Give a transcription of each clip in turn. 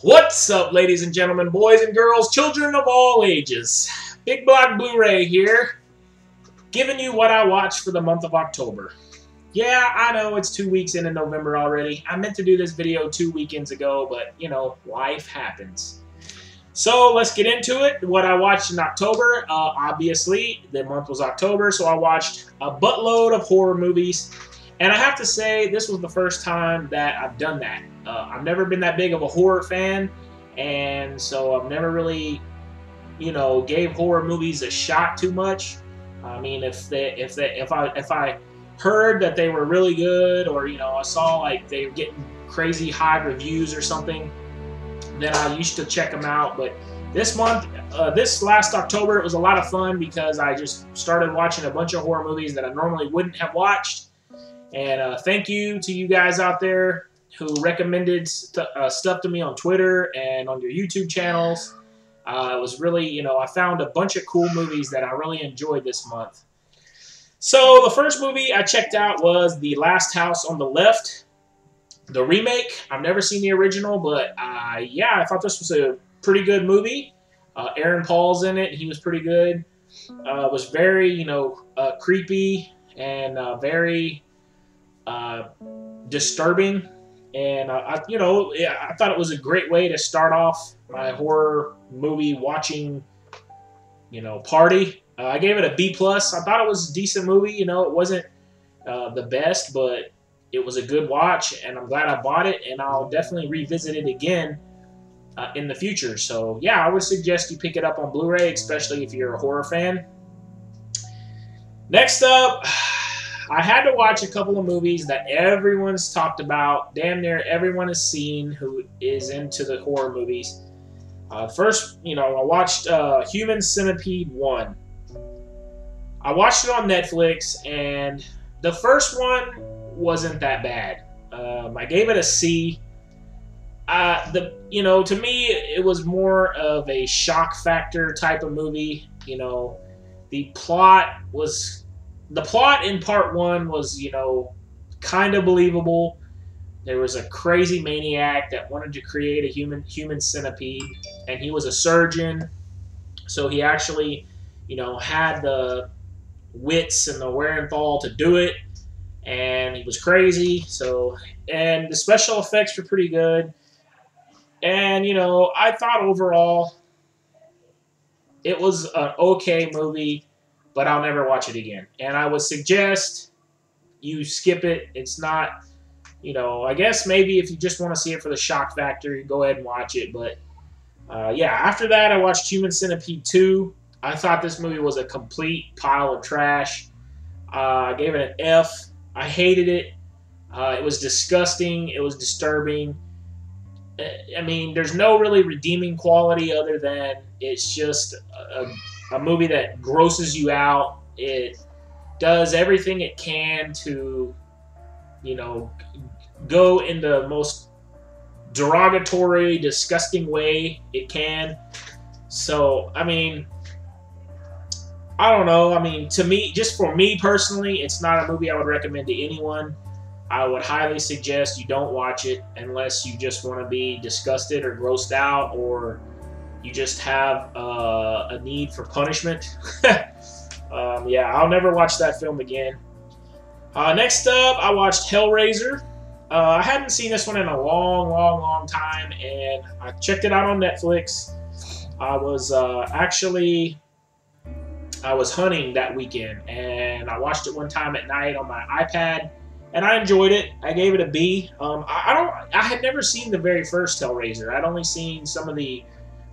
What's up, ladies and gentlemen, boys and girls, children of all ages? Big Block Blu-ray here, giving you what I watched for the month of October. Yeah, I know it's 2 weeks into November already. I meant to do this video 2 weekends ago, but, you know, life happens. So, let's get into it. What I watched in October, obviously, the month was October, so I watched a buttload of horror movies. And I have to say, this was the first time that I've done that. I've never been that big of a horror fan, and so I've never really, you know, gave horror movies a shot too much. I mean, if I heard that they were really good, or you know, I saw like they were getting crazy high reviews or something, then I used to check them out. But this month, this last October, it was a lot of fun because I just started watching a bunch of horror movies that I normally wouldn't have watched. And thank you to you guys out there who recommended stuff to me on Twitter and on your YouTube channels. It was really, you know, I found a bunch of cool movies that I really enjoyed this month. So the first movie I checked out was The Last House on the Left, the remake. I've never seen the original, but yeah, I thought this was a pretty good movie. Aaron Paul's in it. He was pretty good. It was very, you know, creepy and very disturbing. And, you know, I thought it was a great way to start off my horror movie watching, you know, party. I gave it a B+. I thought it was a decent movie. You know, it wasn't the best, but it was a good watch, and I'm glad I bought it, and I'll definitely revisit it again in the future. So, yeah, I would suggest you pick it up on Blu-ray, especially if you're a horror fan. Next up, I had to watch a couple of movies that everyone's talked about, damn near everyone has seen who is into the horror movies. First, you know, I watched Human Centipede 1. I watched it on Netflix, and the first one wasn't that bad. I gave it a C. You know, to me, it was more of a shock factor type of movie. You know, the plot in part one was, you know, kind of believable. There was a crazy maniac that wanted to create a human centipede, and he was a surgeon, so he actually, you know, had the wits and the wherewithal to do it, and he was crazy. So, and the special effects were pretty good, and you know, I thought overall it was an okay movie. But I'll never watch it again. And I would suggest you skip it. It's not, you know, I guess maybe if you just want to see it for the shock factor, you go ahead and watch it. But, yeah, after that, I watched Human Centipede 2. I thought this movie was a complete pile of trash. I gave it an F. I hated it. It was disgusting. It was disturbing. I mean, there's no really redeeming quality other than it's just a movie that grosses you out. It does everything it can to, you know, go in the most derogatory, disgusting way it can. So, I mean, I don't know. I mean, to me, just for me personally, it's not a movie I would recommend to anyone. I would highly suggest you don't watch it unless you just want to be disgusted or grossed out, or you just have a need for punishment. Yeah, I'll never watch that film again. Next up, I watched Hellraiser. I hadn't seen this one in a long time, and I checked it out on Netflix. I was I was hunting that weekend, and I watched it one time at night on my iPad, and I enjoyed it. I gave it a B. I had never seen the very first Hellraiser. I'd only seen some of the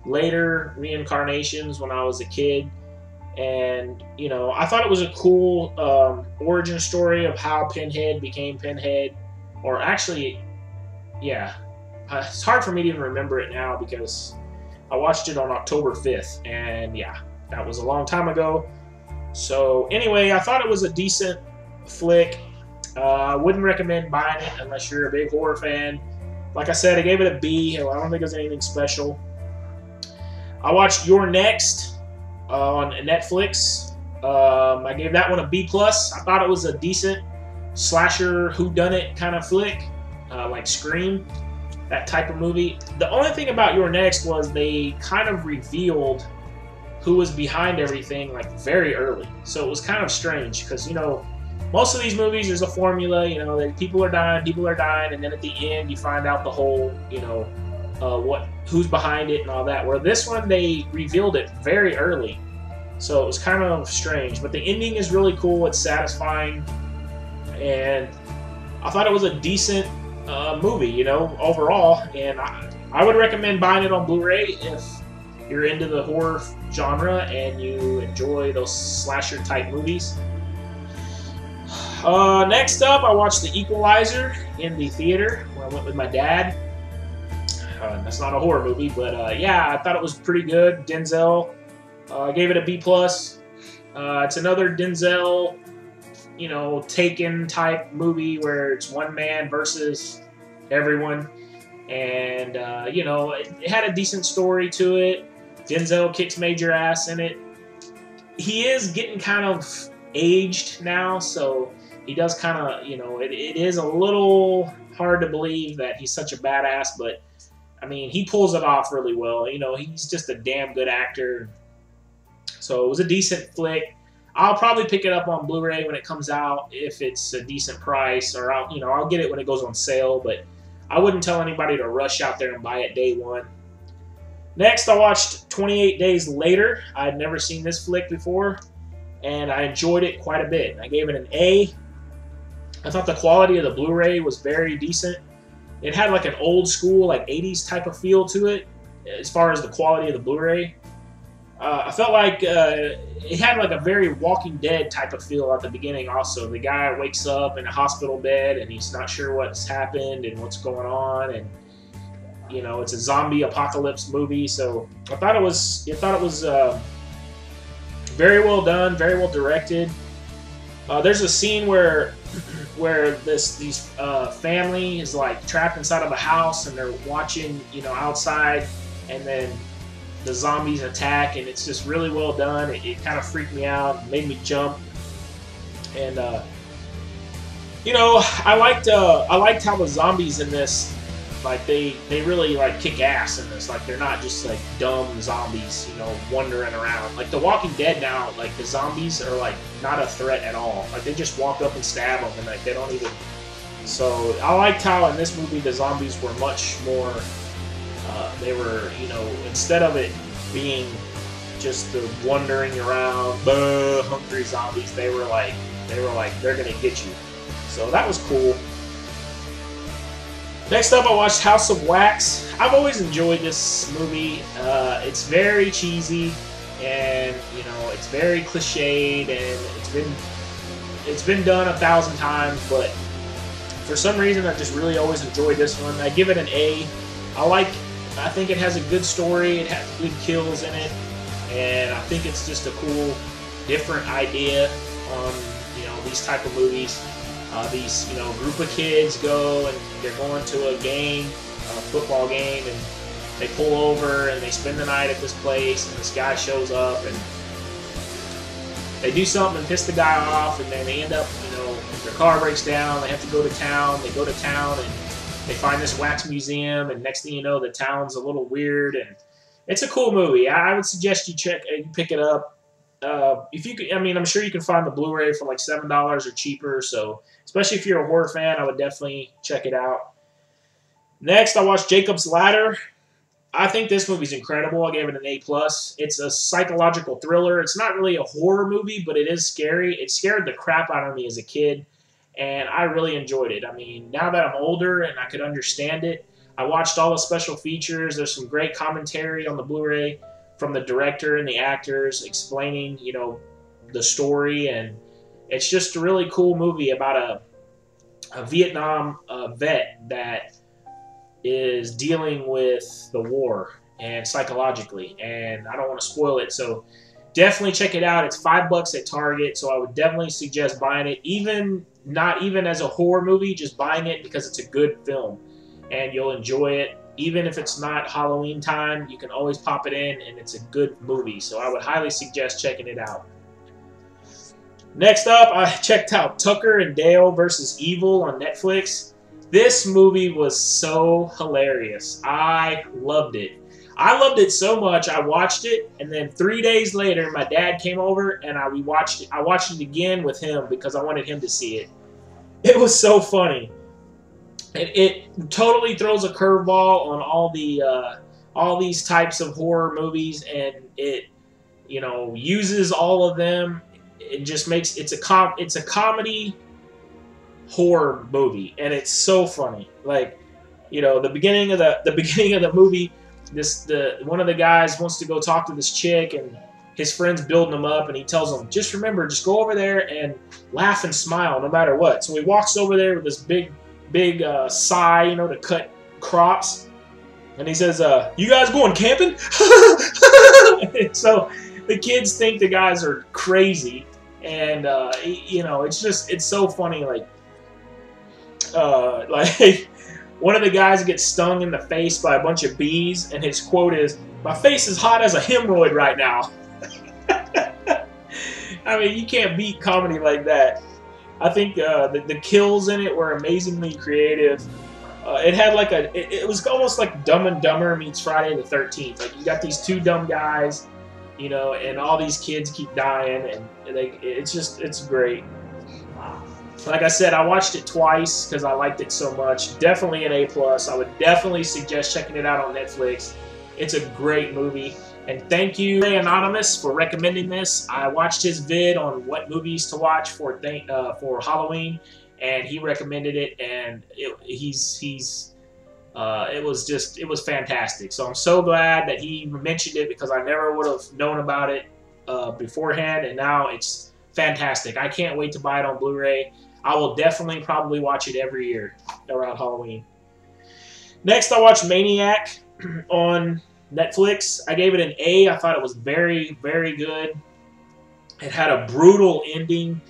later reincarnations when I was a kid, and you know, I thought it was a cool origin story of how Pinhead became Pinhead, or actually, yeah, it's hard for me to even remember it now because I watched it on October 5th, and yeah, that was a long time ago. So anyway, I thought it was a decent flick. I wouldn't recommend buying it unless you're a big horror fan. Like I said, I gave it a B. I don't think it was anything special. I watched Your Next on Netflix. I gave that one a B+. I thought it was a decent slasher whodunit kind of flick, like Scream. that type of movie. The only thing about Your Next was they kind of revealed who was behind everything like very early. So it was kind of strange because, you know, most of these movies there's a formula, you know, that people are dying, and then at the end you find out the whole, you know, who's behind it and all that. Where this one they revealed it very early. So it was kind of strange, but the ending is really cool. It's satisfying, and I thought it was a decent movie, you know, overall. And I would recommend buying it on Blu-ray if you're into the horror genre and you enjoy those slasher type movies. Next up, I watched The Equalizer in the theater where I went with my dad. That's not a horror movie, but yeah, I thought it was pretty good. Denzel. I gave it a B+. It's another Denzel, you know, Taken type movie where it's one man versus everyone. And, you know, it had a decent story to it. Denzel kicks major ass in it. He is getting kind of aged now, so he does kind of, you know, it is a little hard to believe that he's such a badass, but, I mean, he pulls it off really well. You know, he's just a damn good actor. So it was a decent flick. I'll probably pick it up on Blu-ray when it comes out if it's a decent price, or I'll get it when it goes on sale, but I wouldn't tell anybody to rush out there and buy it day one. Next, I watched 28 Days Later. I'd never seen this flick before, and I enjoyed it quite a bit. I gave it an A. I thought the quality of the Blu-ray was very decent. It had like an old school, like 80s type of feel to it, as far as the quality of the Blu-ray. I felt like it had like a very Walking Dead type of feel at the beginning also. The guy wakes up in a hospital bed and he's not sure what's happened and what's going on, and you know, it's a zombie apocalypse movie. So I thought it was very well done, very well directed. There's a scene where these family is like trapped inside of a house and they're watching, you know, outside, and then the zombies attack, and it's just really well done. It kind of freaked me out, made me jump, and you know, I liked how the zombies in this, like they really like kick ass in this. Like they're not just like dumb zombies, you know, wandering around. Like The Walking Dead now, like the zombies are like not a threat at all. Like they just walk up and stab them, and like they don't even. So I liked how in this movie the zombies were much more. They were, you know, instead of it being just the wandering around, hungry zombies, they were like they're gonna get you. So that was cool. Next up, I watched House of Wax. I've always enjoyed this movie. It's very cheesy, and you know, it's very cliched, and it's been done 1,000 times. But for some reason, I just really always enjoyed this one. I give it an A. I think it has a good story. It has good kills in it, and I think it's just a cool, different idea on, you know, these type of movies. These, you know, group of kids go and they're going to a game, a football game, and they pull over and they spend the night at this place, and this guy shows up and they do something and piss the guy off, and then they end up, you know, their car breaks down. They have to go to town. They go to town and they find this wax museum, and next thing you know, the town's a little weird, and it's a cool movie. I would suggest you pick it up. If you could, I mean, I'm sure you can find the Blu-ray for like $7 or cheaper. So, especially if you're a horror fan, I would definitely check it out. Next, I watched Jacob's Ladder. I think this movie's incredible. I gave it an A+. It's a psychological thriller. It's not really a horror movie, but it is scary. It scared the crap out of me as a kid, and I really enjoyed it. I mean, now that I'm older and I could understand it, I watched all the special features. There's some great commentary on the Blu-ray from the director and the actors explaining, you know, the story, and it's just a really cool movie about a Vietnam vet that is dealing with the war and psychologically, and I don't want to spoil it, so definitely check it out. It's $5 at Target, so I would definitely suggest buying it, not even as a horror movie, just buying it because it's a good film and you'll enjoy it. Even if it's not Halloween time, you can always pop it in, and it's a good movie. So I would highly suggest checking it out. Next up, I checked out Tucker and Dale vs. Evil on Netflix. This movie was so hilarious. I loved it. I loved it so much. I watched it, and then 3 days later, my dad came over, and I watched it. I watched it again with him because I wanted him to see it. It was so funny. It totally throws a curveball on all these types of horror movies, and it uses all of them. It just makes it's a comedy horror movie, and it's so funny. Like, the beginning of the movie, one of the guys wants to go talk to this chick, and his friend's building him up, and he tells him, just remember, just go over there and laugh and smile no matter what. So he walks over there with this big sigh, to cut crops, and he says, "You guys going camping?" So the kids think the guys are crazy, and it's so funny. Like one of the guys gets stung in the face by a bunch of bees, and his quote is, "My face is hot as a hemorrhoid right now." I mean, you can't beat comedy like that. I think the kills in it were amazingly creative. It had like it was almost like Dumb and Dumber meets Friday the 13th. Like, you got these two dumb guys, and all these kids keep dying, and it's great. Like I said, I watched it twice because I liked it so much. Definitely an A+. I would definitely suggest checking it out on Netflix. It's a great movie. And thank you, Ray Anonymous, for recommending this. I watched his vid on what movies to watch for Halloween, and he recommended it, and it was fantastic. So I'm so glad that he mentioned it, because I never would have known about it beforehand, and now it's fantastic. I can't wait to buy it on Blu-ray. I will definitely probably watch it every year around Halloween. Next, I watched Maniac on Netflix. I gave it an A. I thought it was very, very good. It had a brutal ending.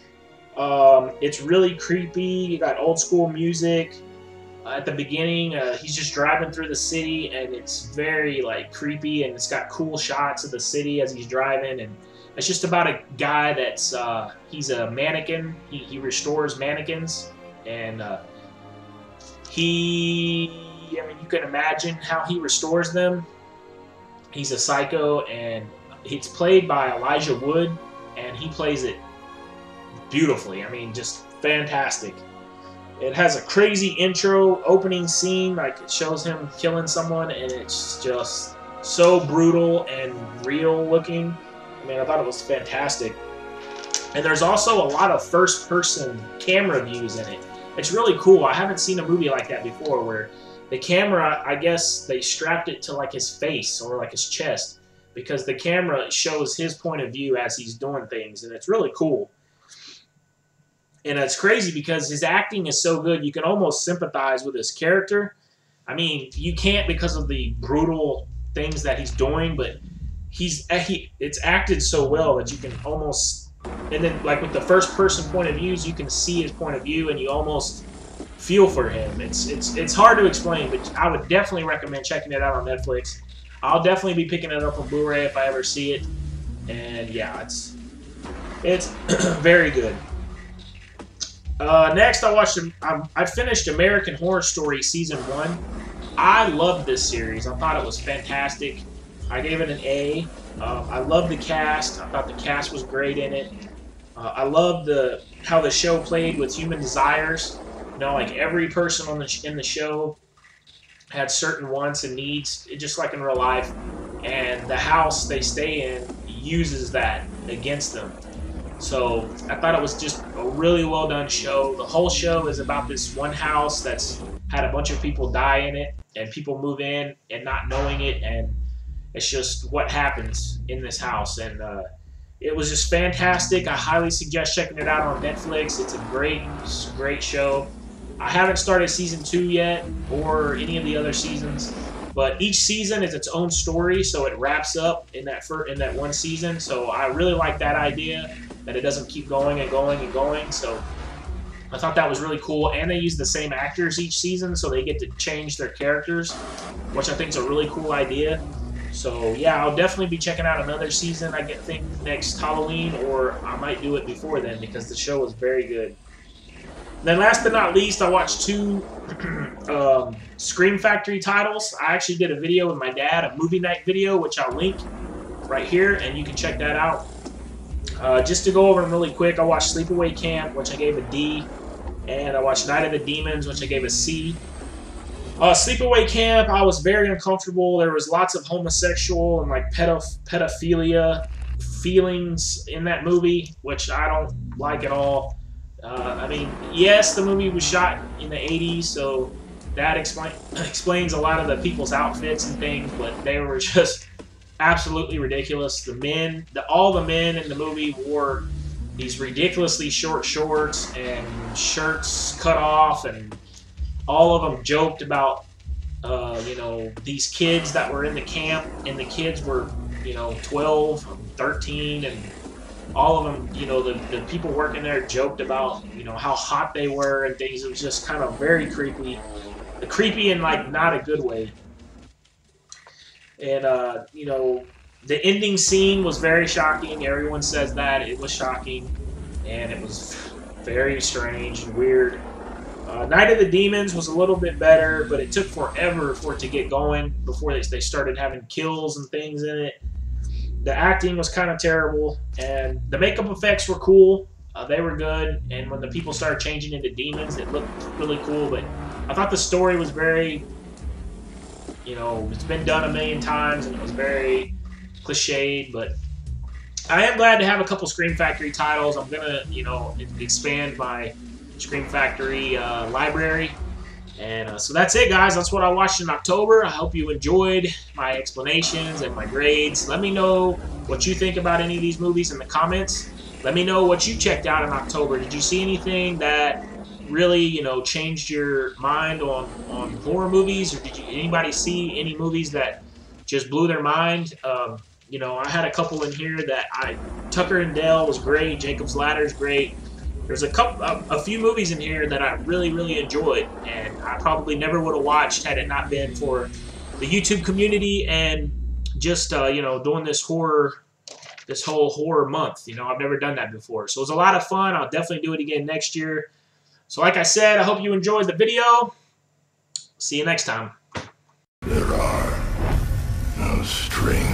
It's really creepy. You got old school music. At the beginning, he's just driving through the city, and it's very creepy, and it's got cool shots of the city as he's driving, and it's just about a guy that's he's a mannequin. He restores mannequins, and you can imagine how he restores them. He's a psycho, and it's played by Elijah Wood, and he plays it beautifully. I mean, just fantastic. It has a crazy intro opening scene, it shows him killing someone, and it's just so brutal and real looking. I mean, I thought it was fantastic. And there's also a lot of first-person camera views in it. It's really cool. I haven't seen a movie like that before, where the camera, I guess they strapped it to his face or his chest, because the camera shows his point of view as he's doing things, and it's really cool. And it's crazy because his acting is so good, you can almost sympathize with his character. I mean, you can't because of the brutal things that he's doing, but it's acted so well that you can almost, and then with the first person point of views, you can see his point of view, and you almost feel for him. It's hard to explain, but I would definitely recommend checking it out on Netflix. I'll definitely be picking it up on Blu-ray if I ever see it. And yeah, it's very good. Next, I finished American Horror Story Season 1. I loved this series. I thought it was fantastic. I gave it an A. I loved the cast. I thought the cast was great in it. I loved how the show played with human desires. Every person in the show had certain wants and needs, just like in real life, and the house they stay in uses that against them. So I thought it was just a really well done show. The whole show is about this one house that's had a bunch of people die in it, and people move in and not knowing it, and it's just what happens in this house. And it was just fantastic. I highly suggest checking it out on Netflix. It's a great show. I haven't started season 2 yet, or any of the other seasons, but each season is its own story, so it wraps up in that one season. So I really like that idea, that it doesn't keep going and going and going. So I thought that was really cool, and they use the same actors each season, so they get to change their characters, which I think is a really cool idea. So yeah, I'll definitely be checking out another season, I think next Halloween, or I might do it before then, because the show was very good. Then last but not least, I watched two Scream Factory titles. I actually did a video with my dad, a movie night video, which I'll link right here, and you can check that out. Just to go over them really quick, I watched Sleepaway Camp, which I gave a D, and I watched Night of the Demons, which I gave a C. Sleepaway Camp, I was very uncomfortable. There was lots of homosexual and like pedophilia feelings in that movie, which I don't like at all. I mean, yes, the movie was shot in the 80s, so that explains a lot of the people's outfits and things, but they were just absolutely ridiculous. All the men in the movie wore these ridiculously short shorts and shirts cut off, and all of them joked about, you know, these kids that were in the camp, and the kids were, you know, 12, 13, and all of them, you know, the people working there joked about, you know, how hot they were and things. It was just kind of very creepy. Creepy in, like, not a good way. And, you know, the ending scene was very shocking. Everyone says that. It was shocking. And it was very strange and weird. Night of the Demons was a little bit better, but it took forever for it to get going before they started having kills and things in it. The acting was kind of terrible, and the makeup effects were cool. They were good, and when the people started changing into demons, it looked really cool, but I thought the story was very, you know, it's been done a million times, and it was very cliched, but I am glad to have a couple Scream Factory titles. I'm going to, you know, expand my Scream Factory library. And so that's it, guys. That's what I watched in October. I hope you enjoyed my explanations and my grades. Let me know what you think about any of these movies in the comments. Let me know what you checked out in October. Did you see anything that really, you know, changed your mind on horror movies? Or did anybody see any movies that just blew their mind? You know, I had a couple in here that Tucker and Dale was great. Jacob's Ladder is great. There's a few movies in here that I really, really enjoyed, and I probably never would have watched had it not been for the YouTube community and just, you know, doing this whole horror month. You know, I've never done that before. So it was a lot of fun. I'll definitely do it again next year. So like I said, I hope you enjoyed the video. See you next time. There are no strings